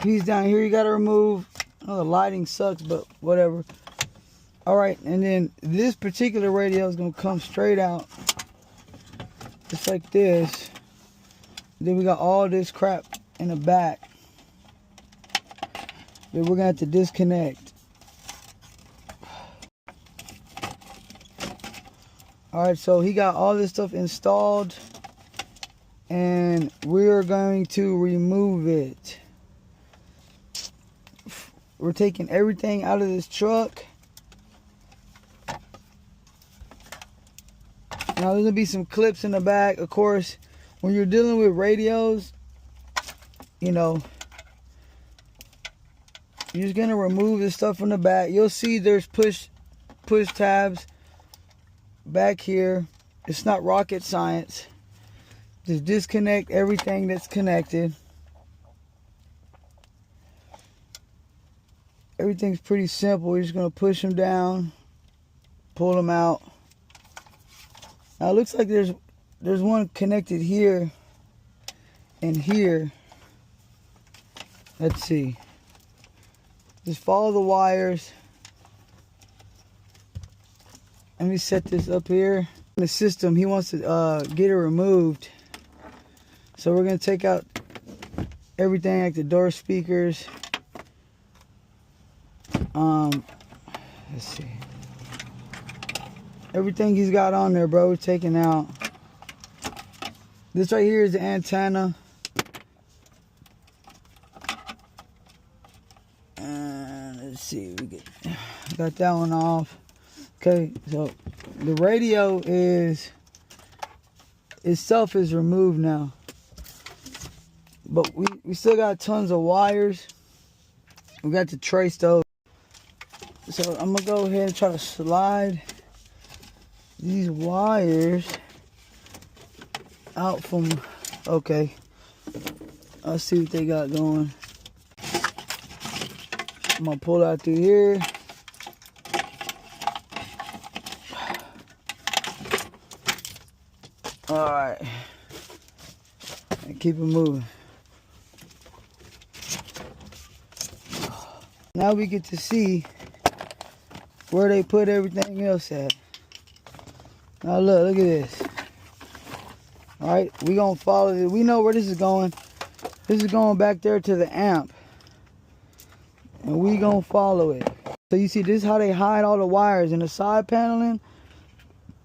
piece down here you gotta remove. Oh, the lighting sucks, but whatever. Alright, and then this particular radio is gonna come straight out. Just like this. Then we got all this crap in the back that we're gonna have to disconnect. Alright, so he got all this stuff installed, and we're going to remove it. We're taking everything out of this truck. Now there's gonna be some clips in the back. Of course, when you're dealing with radios, you know, you're just gonna remove the stuff from the back. You'll see there's push tabs back here. It's not rocket science. Just disconnect everything that's connected. Everything's pretty simple. We're just gonna push them down, pull them out. Now it looks like there's one connected here and here. Let's see. Just follow the wires. Let me set this up here. The system, he wants to get it removed. So we're gonna take out everything like the door speakers. Let's see. Everything he's got on there, bro, taken out. This right here is the antenna. And let's see, got that one off. Okay, so the radio itself is removed now. But we still got tons of wires. We got to trace those. So I'm gonna go ahead and try to slide these wires out from, okay, I'll see what they got going. I'm gonna pull out through here. Alright, and keep it moving. Now we get to see where they put everything else at. Now look at this. Alright, we gonna follow it. We know where this is going. This is going back there to the amp. And we gonna follow it. So you see, this is how they hide all the wires in the side paneling.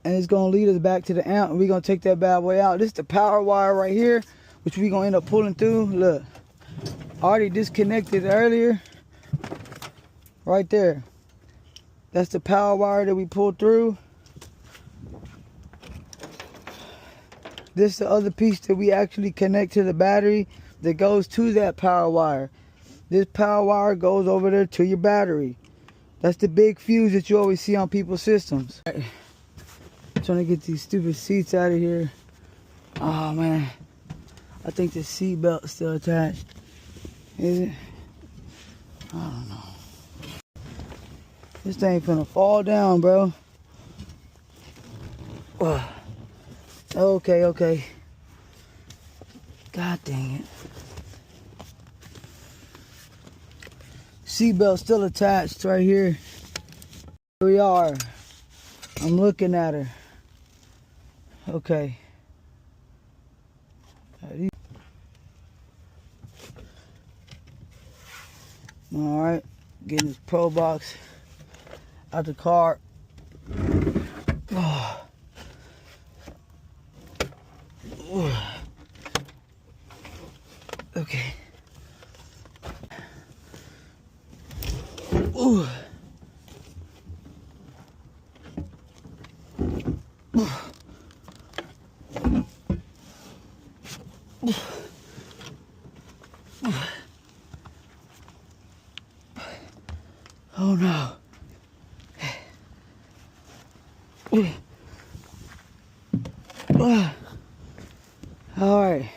And it's gonna lead us back to the amp. And we gonna take that bad boy out. This is the power wire right here, which we gonna end up pulling through. Look, already disconnected earlier. Right there. That's the power wire that we pulled through. This is the other piece that we actually connect to the battery that goes to that power wire. This power wire goes over there to your battery. That's the big fuse that you always see on people's systems. Right. Trying to get these stupid seats out of here. Oh man, I think the seat belt's still attached. Is it? I don't know. This thing finna fall down, bro. Okay. God dang it. Seatbelt still attached right here. Here we are. I'm looking at her. Okay. Alright. Getting this Pro Box out the car. Oh. Okay. Ooh. Oh no. All right.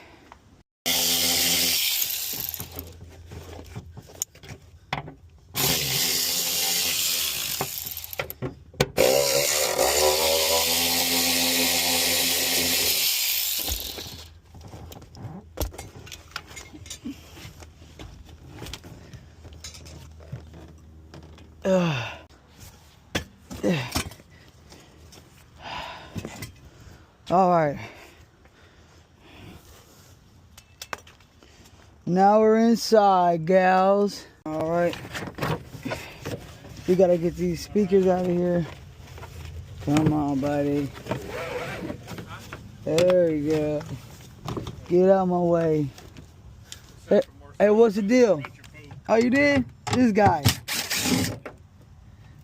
All right. Now we're inside, gals. All right. We gotta get these speakers out of here. Come on, buddy. There you go. Get out of my way. Hey, what's the deal? Oh, you did? This guy.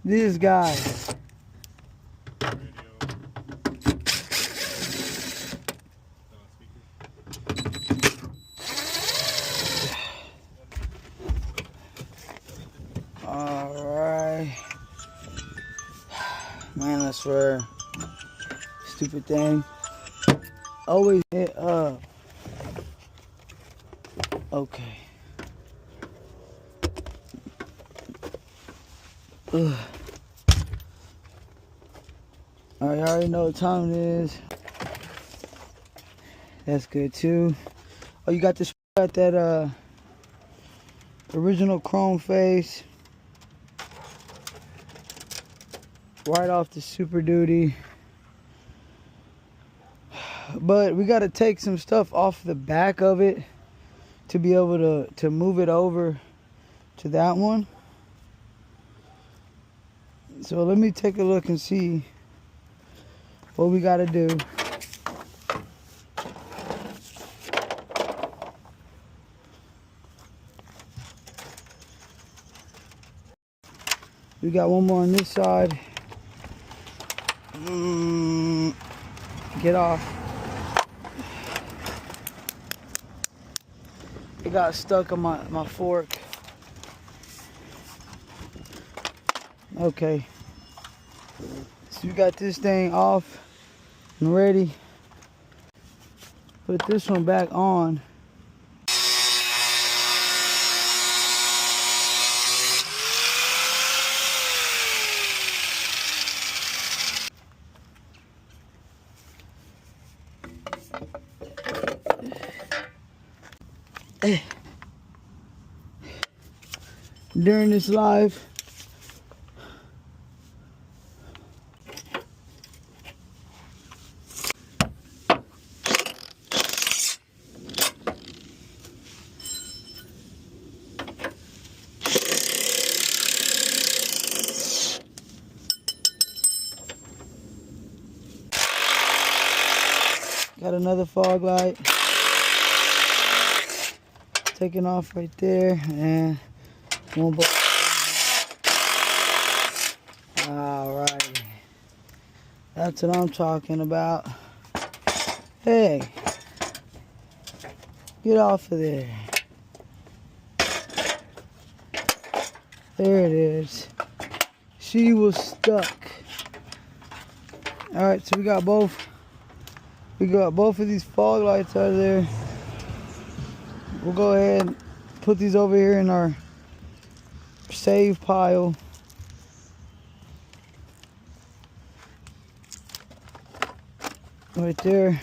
This guy. Alright. Man, I swear. Stupid thing. Always hit up. Okay. Ugh. Alright, I already know what time it is. That's good too. Oh, you got this, got that original chrome face. Right off the Super Duty. But we got to take some stuff off the back of it to be able to move it over to that one. So let me take a look and see what we got to do. We got one more on this side. Get off. It got stuck on my fork. Okay. So we got this thing off and ready. Put this one back on. During this live, got another fog light taking off right there, and one more. Alright, that's what I'm talking about. Hey, get off of there. There it is. She was stuck. Alright, so we got both of these fog lights out of there. We'll go ahead and put these over here in our save pile. Right there.